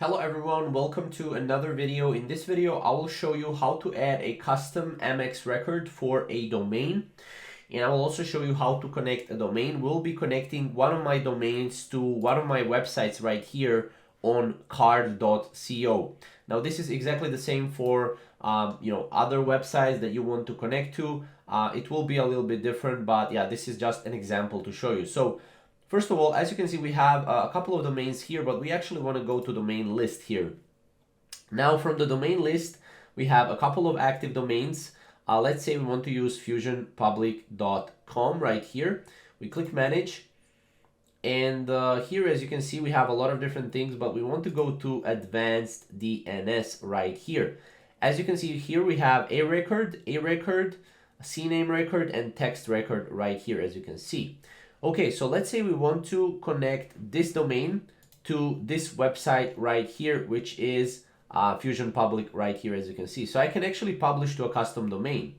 Hello everyone, welcome to another video. In this video, I will show you how to add a custom MX record for a domain. And I will also show you how to connect a domain. We'll be connecting one of my domains to one of my websites right here on card.co. Now this is exactly the same for other websites that you want to connect to. It will be a little bit different, but yeah, this is just an example to show you. So first of all, as you can see, we have a couple of domains here, but we actually want to go to domain list here. Now from the domain list, we have a couple of active domains. Let's say we want to use fusionpublic.com right here. We click manage. And here, as you can see, we have a lot of different things, but we want to go to advanced DNS right here. As you can see here, we have a record, CNAME record, and text record right here, as you can see. Okay, so let's say we want to connect this domain to this website right here, which is Fusion Public right here, as you can see. So I can actually publish to a custom domain.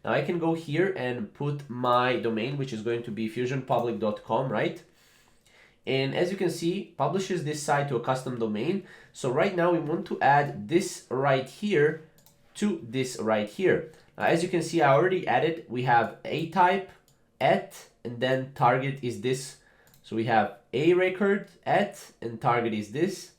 Now I can go here and put my domain, which is going to be fusionpublic.com, right? And as you can see, publishes this site to a custom domain. So right now we want to add this right here to this right here. Now, as you can see, I already added, we have a type, and then target is this. So we have a record and target is this,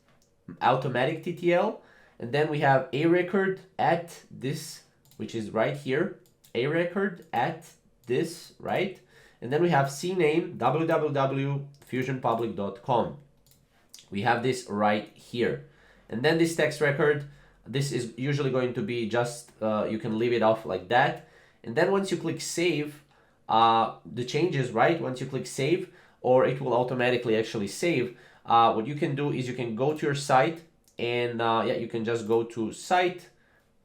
automatic TTL. And then we have a record at this, which is right here, a record at this, right? And then we have CNAME www.fusionpublic.com. We have this right here. And then this text record, this is usually going to be just, you can leave it off like that. And then once you click save, the changes, right? Once you click save, or it will automatically actually save, what you can do is you can go to your site and yeah, you can just go to site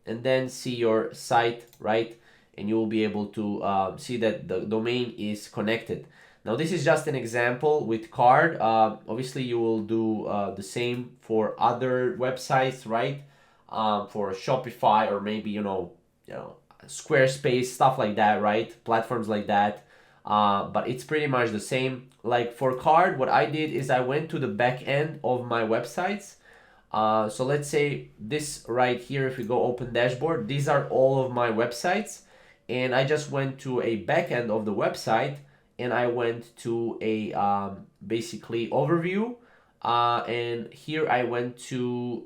and then see your site, right? And you will be able to see that the domain is connected. Now this is just an example with card. Obviously you will do the same for other websites, right? For Shopify or maybe Squarespace, stuff like that, right? Platforms like that. But it's pretty much the same. Like for card, what I did is I went to the back end of my websites. So let's say this right here, if we go open dashboard, these are all of my websites. And I just went to a back end of the website and I went to a basically overview. And here I went to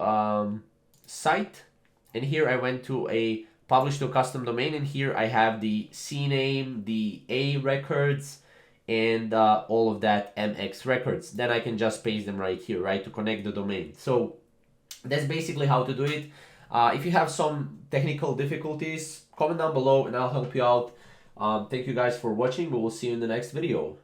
site, and here I went to a publish to a custom domain, and here I have the CNAME, the A records, and all of that MX records. Then I can just paste them right here, right, to connect the domain. So that's basically how to do it. If you have some technical difficulties, comment down below and I'll help you out. Thank you guys for watching. We will see you in the next video.